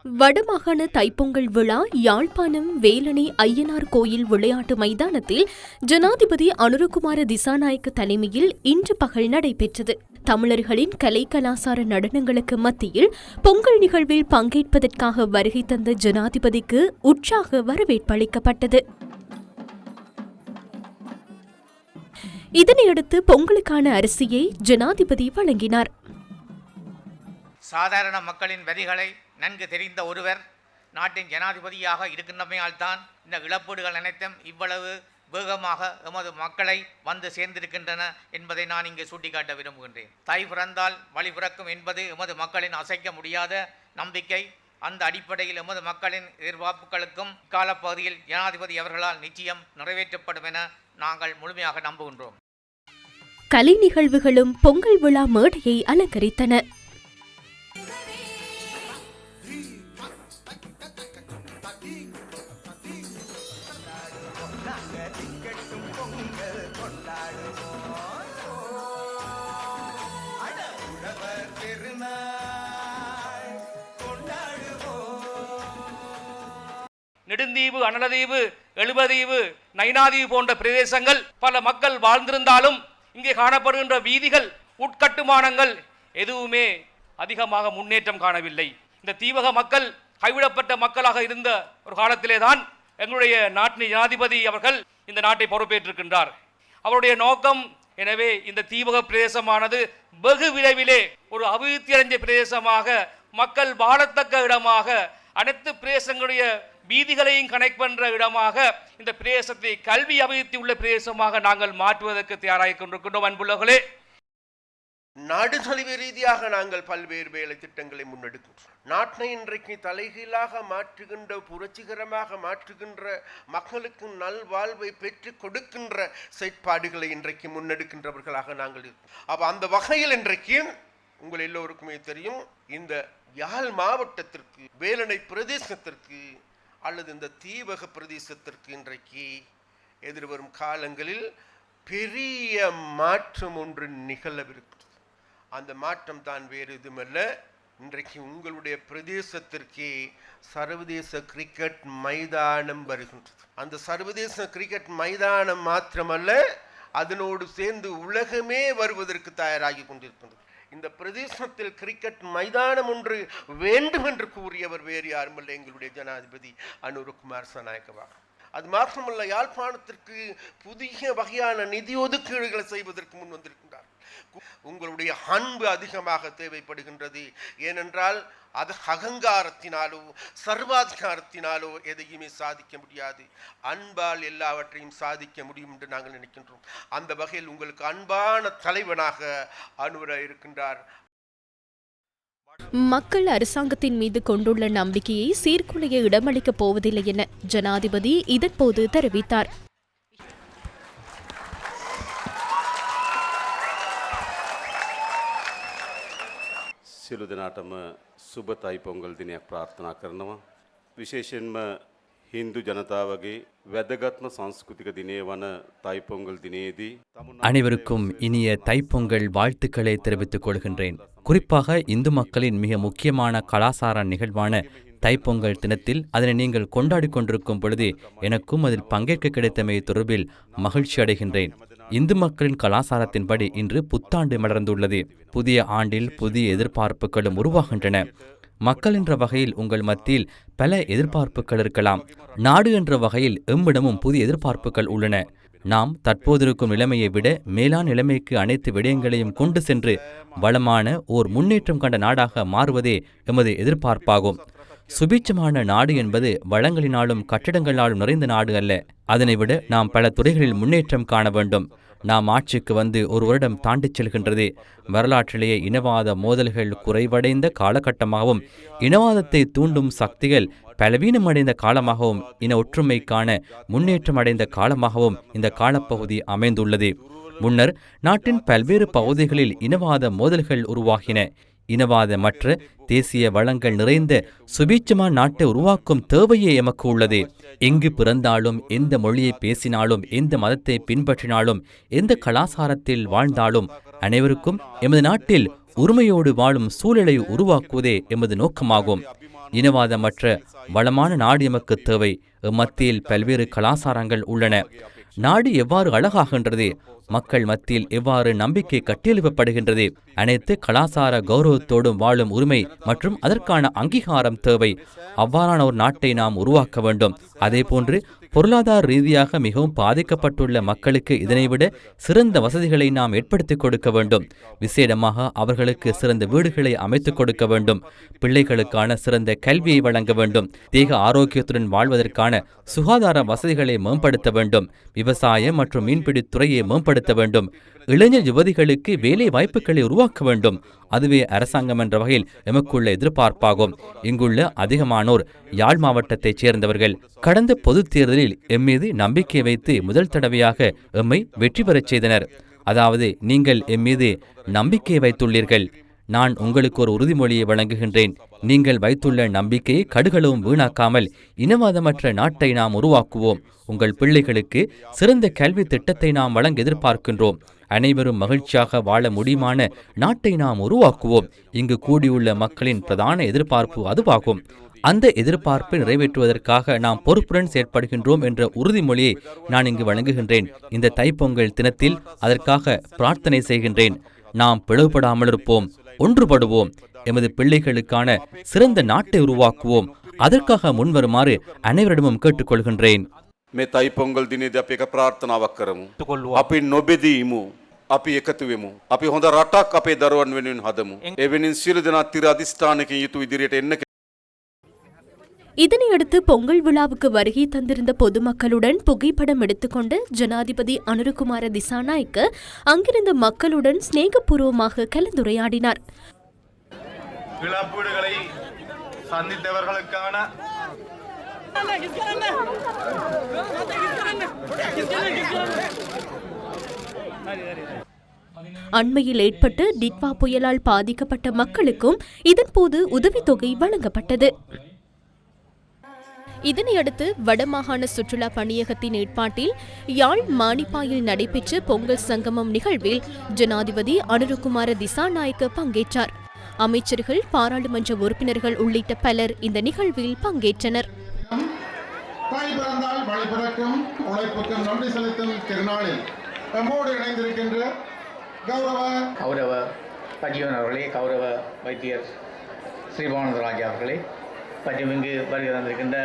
வடமாகாண தைப்பொங்கல் விழா யாழ்ப்பாணம் வேலணை ஐயனார் கோயில் விளையாட்டு மைதானத்தில் ஜனாதிபதி அனுரகுமார திசாநாயக்க தலைமையில் இன்று பகல் நடைபெற்றது. தமிழர்களின் கலை கலாசார நடனங்களுக்கு மத்தியில் பொங்கல் நிகழ்வில் பங்கேற்பதற்காக வருகை தந்த ஜனாதிபதிக்கு உற்சாக வரவேற்பு அளிக்கப்பட்டது. இதனையடுத்து பொங்கலுக்கான அரிசியை ஜனாதிபதி வழங்கினார். சாதாரண மக்களின் வரிகளை நன்கு தெரிந்த ஒருவர் நாட்டின் ஜனாதிபதியாக இருக்கின்றமையால் தான் இந்த இழப்பீடுகள் அனைத்தும் இவ்வளவு வேகமாக எமது மக்களை வந்து சேர்ந்திருக்கின்றன என்பதை நான் இங்கு சுட்டிக்காட்ட விரும்புகின்றேன். தாய் பிறந்தால் வழி பிறக்கும் என்பது எமது மக்களின் அசைக்க முடியாத நம்பிக்கை. அந்த அடிப்படையில் எமது மக்களின் எதிர்பார்ப்புகளுக்கும் காலப்பகுதியில் ஜனாதிபதி அவர்களால் நிச்சயம் நிறைவேற்றப்படும் என நாங்கள் முழுமையாக நம்புகின்றோம். கலை நிகழ்வுகளும் பொங்கல் விழா மேடையை அலங்கரித்தன. நெடுந்தீவு, அனலதீவு, எழுபதீவு, நைனாதீவு போன்ற பிரதேசங்கள் பல மக்கள் வாழ்ந்திருந்தாலும் இங்கே காணப்படுகின்ற வீதிகள், உட்கட்டுமானங்கள் எதுவுமே அதிகமாக முன்னேற்றம் காணவில்லை. இந்த தீவக மக்கள் கைவிடப்பட்ட மக்களாக இருந்த ஒரு காலத்திலே தான் எங்களுடைய நாட்டின் ஜனாதிபதி அவர்கள் இந்த நாட்டை பொறுப்பேற்றிருக்கின்றார். அவருடைய நோக்கம் எனவே இந்த தீவக பிரதேசமானது வெகு விரைவிலே ஒரு அபிவிருத்தி அடைஞ்ச பிரதேசமாக, மக்கள் வாழத்தக்க இடமாக, அனைத்து பிரதேசங்களுடைய வீதிகளையும் கனெக்ட் பண்ற இடமாக இந்த பிரதேசத்தை கல்வி அபிவிருத்தி உள்ள பிரதேசமாக நாங்கள் மாற்றுவதற்கு தயாராக கொண்டிருக்கின்றோம். அன்புள்ளவர்களே, நாடு தழுவிய ரீதியாக நாங்கள் பல்வேறு வேலை திட்டங்களை முன்னெடுக்கின்றோம். நாட்டை இன்றைக்கு தலைகீழாக மாற்றுகின்ற, புரட்சிகரமாக மாற்றுகின்ற, மக்களுக்கு நல்வாழ்வை பெற்றுக் கொடுக்கின்ற செயற்பாடுகளை இன்றைக்கு முன்னெடுக்கின்றவர்களாக நாங்கள் இருக்கோம். அப்போ அந்த வகையில் இன்றைக்கு உங்கள் எல்லோருக்குமே தெரியும், இந்த யாழ் மாவட்டத்திற்கு, வேலணை பிரதேசத்திற்கு அல்லது இந்த தீவக பிரதேசத்திற்கு இன்றைக்கு எதிர்வரும் காலங்களில் பெரிய மாற்றம் ஒன்று நிகழவிருக்கிறது. அந்த மாற்றம் தான் வேறு எதுவுமல்ல, இன்றைக்கு உங்களுடைய பிரதேசத்திற்கே சர்வதேச கிரிக்கெட் மைதானம் வருகின்றது. அந்த சர்வதேச கிரிக்கெட் மைதானம் மாத்திரமல்ல, அதனோடு சேர்ந்து உலகமே வருவதற்கு தயாராகி கொண்டிருக்கின்றது. இந்த பிரதேசத்தில் கிரிக்கெட் மைதானம் ஒன்று வேண்டும் என்று கூறியவர் வேறு யாருமல்ல, எங்களுடைய ஜனாதிபதி அனுரகுமார திசாநாயக்கவா. அது மாத்திரமல்ல, யாழ்ப்பாணத்திற்கு புதிய வகையான நிதி ஒதுக்கீடுகளை செய்வதற்கு முன் வந்திருக்கின்றார். உங்களுடைய அன்பு அதிகமாக தேவைப்படுகின்றது. ஏனென்றால் அது அகங்காரத்தினாலோ சர்வாதிகாரத்தினாலோ எதையுமே சாதிக்க முடியாது. அன்பால் எல்லாவற்றையும் சாதிக்க முடியும் என்று நாங்கள் நினைக்கின்றோம். அந்த வகையில் உங்களுக்கு அன்பான தலைவனாக அனுர இருக்கின்றார். மக்கள் அரசாங்கத்தின் மீது கொண்டுள்ள நம்பிக்கையை சீர்குலைய இடமளிக்கப் போவதில்லை என ஜனாதிபதி இதன்போது தெரிவித்தார். සියලු දෙනාටම සුබ තයිපොංගල් දිනයක් ප්‍රාර්ථනා කරනවා. විශේෂයෙන්ම හින්දු ජනතාවගේ වැදගත්ම සංස්කෘතික දිනය වන தைப்பொங்கல் தினேதி அனைவருக்கும் இனிய தைப்பொங்கல் வாழ்த்துக்களை தெரிவித்துக் கொள்கின்றேன். குறிப்பாக இந்து மக்களின் மிக முக்கியமான கலாசார நிகழ்வான தைப்பொங்கல் தினத்தில் அதனை நீங்கள் கொண்டாடி கொண்டிருக்கும் பொழுது எனக்கும் அதில் பங்கேற்க கிடைத்தமை தொடர்பில் மகிழ்ச்சி அடைகின்றேன். இந்து மக்களின் கலாசாரத்தின்படி இன்று புத்தாண்டு மலர்ந்துள்ளது. புதிய ஆண்டில் புதிய எதிர்பார்ப்புகளும் உருவாகின்றன. மக்கள் என்ற வகையில் உங்கள் மத்தியில் பல எதிர்பார்ப்புகள் இருக்கலாம். நாடு என்ற வகையில் எம்மிடமும் புதிய எதிர்பார்ப்புகள் உள்ளன. நாம் தற்போதிருக்கும் நிலைமையை விட மேலான நிலைமைக்கு அனைத்து விடயங்களையும் கொண்டு சென்று வளமான ஓர் முன்னேற்றம் கண்ட நாடாக மாறுவதே எமது எதிர்பார்ப்பாகும். சுபீட்சமான நாடு என்பது வளங்களினாலும் கட்டிடங்களாலும் நிறைந்த நாடு அல்ல. அதனை விட நாம் பல துறைகளில் முன்னேற்றம் காண வேண்டும். நாம் ஆட்சிக்கு வந்து ஒரு வருடம் தாண்டிச் செல்கின்றது. வரலாற்றிலேயே இனவாத மோதல்கள் குறைவடைந்த காலகட்டமாகவும், இனவாதத்தை தூண்டும் சக்திகள் பலவீனமடைந்த காலமாகவும், இன ஒற்றுமைக்கான முன்னேற்றம் அடைந்த காலமாகவும் இந்த காலப்பகுதி அமைந்துள்ளது. முன்னர் நாட்டின் பல்வேறு பகுதிகளில் இனவாத மோதல்கள் உருவாகின. இனவாத மற்ற தேசிய வளங்கள் நிறைந்த சுபீட்சமான நாட்டை உருவாக்கும் தேவையே எமக்கு உள்ளது. எங்கு பிறந்தாலும், எந்த மொழியை பேசினாலும், எந்த மதத்தை பின்பற்றினாலும், எந்த கலாசாரத்தில் வாழ்ந்தாலும் அனைவருக்கும் எமது நாட்டில் உரிமையோடு வாழும் சூழலை உருவாக்குவதே எமது நோக்கமாகும். இனவாதமற்ற வளமான நாடு எமக்கு தேவை. மத்தியில் பல்வேறு கலாசாரங்கள் உள்ளன. நாடு எவ்வாறு அழகாகின்றது, மக்கள் மத்தியில் எவ்வாறு நம்பிக்கை கட்டியெழுப்பப்படுகின்றது, அனைத்து கலாசார கௌரவத்தோடும் வாழும் உரிமை மற்றும் அதற்கான அங்கீகாரம் தேவை. அவ்வாறான ஒரு நாட்டை நாம் உருவாக்க வேண்டும். அதேபோன்று பொருளாதார ரீதியாக மிகவும் பாதிக்கப்பட்டுள்ள மக்களுக்கு இதனைவிட சிறந்த வசதிகளை நாம் ஏற்படுத்திக் கொடுக்க வேண்டும். விசேடமாக அவர்களுக்கு சிறந்த வீடுகளை அமைத்துக் கொடுக்க வேண்டும். பிள்ளைகளுக்கான சிறந்த கல்வியை வழங்க வேண்டும். தேக ஆரோக்கியத்துடன் வாழ்வதற்கான சுகாதார வசதிகளை மேம்படுத்த வேண்டும். விவசாயம் மற்றும் மீன்பிடி துறையை மேம்படுத்த வேண்டும். இளைஞர் யுவதிகளுக்கு வேலை வாய்ப்புகளை உருவாக்க வேண்டும். அதுவே அரசாங்கம் என்ற வகையில் எமக்குள்ள எதிர்பார்ப்பாகும். இங்குள்ள அதிகமானோர் யாழ் மாவட்டத்தைச் சேர்ந்தவர்கள். கடந்த பொதுத் தேர்தலில் எம்மீது நம்பிக்கை வைத்து முதல் தடவையாக எம்மை வெற்றி பெறச் செய்தனர். அதாவது நீங்கள் எம்மீது நம்பிக்கை வைத்துள்ளீர்கள். நான் உங்களுக்கு ஒரு உறுதிமொழியை வழங்குகின்றேன். நீங்கள் வைத்துள்ள நம்பிக்கையை கடுகளவும் வீணாக்காமல் இனவாதமற்ற நாட்டை நாம் உருவாக்குவோம். உங்கள் பிள்ளைகளுக்கு சிறந்த கல்வி திட்டத்தை நாம் வழங்க எதிர்பார்க்கின்றோம். அனைவரும் மகிழ்ச்சியாக வாழ முடியுமான நாட்டை நாம் உருவாக்குவோம். இங்கு கூடியுள்ள மக்களின் பிரதான எதிர்பார்ப்பு அதுவாகும். அந்த எதிர்பார்ப்பை நிறைவேற்றுவதற்காக நாம் பொறுப்புடன் செயற்படுகின்றோம் என்ற உறுதிமொழியை நான் இங்கு வழங்குகின்றேன். இந்த தைப்பொங்கல் தினத்தில் அதற்காக பிரார்த்தனை செய்கின்றேன். நாம் பிளவுபடாமல் இருப்போம், ஒன்றுபடுவோம். எமது பிள்ளைகளுக்கான சிறந்த நாட்டை உருவாக்குவோம். அதற்காக முன்வருமாறு அனைவரிடமும் கேட்டுக்கொள்கின்றேன். මේ තයිපොංගල් දිනේදී අපි එක ප්‍රාර්ථනාවක් කරමු. අපි නොබෙදීමු. අපි එකතු වෙමු. අපි හොඳ රටක් අපේ දරුවන් වෙනුවෙන් හදමු. එවෙනින් සියලු දෙනා තිර අධිෂ්ඨානකින් යුතු ඉදිරියට එන්න. இதனையடுத்து பொங்கல் விழாவுக்கு வருகை தந்திருந்த பொதுமக்களுடன் புகைப்படம் எடுத்துக்கொண்ட ஜனாதிபதி அனுரகுமார திசாநாயக்க அங்கிருந்த மக்களுடன் சிநேகபூர்வமாக கலந்துரையாடினார். இழப்பீடுகளை சந்தித்தவர்களுக்கான அண்மையில் ஏற்பட்ட டிட்வா புயலால் பாதிக்கப்பட்ட மக்களுக்கும் இதன்போது உதவித்தொகை வழங்கப்பட்டது. இதனையடுத்து வடமாகாண சுற்றுலா பணியகத்தின் ஏற்பாட்டில் யாழ் மானிப்பாயில் நடைபெற்ற பொங்கல் சங்கமம் நிகழ்வில் ஜனாதிபதி அனுரகுமார திசாநாயக்க பங்கேற்றார். அமைச்சர்கள், பாராளுமன்ற உறுப்பினர்கள் உள்ளிட்ட பலர் இந்த நிகழ்வில் பங்கேற்றனர். தாய் பிறந்தால் மழை பிறக்கும், உழைப்புக்கும் நன்றி செலுத்தும் திருநாளில் நம்மோடு இணைந்திருக்கின்ற கௌரவ பஜீவன் அவர்களே, கௌரவ வைத்தியர் ஸ்ரீபானந்தராஜா அவர்களே, மற்றும் இங்கு வருகை தந்திருக்கின்ற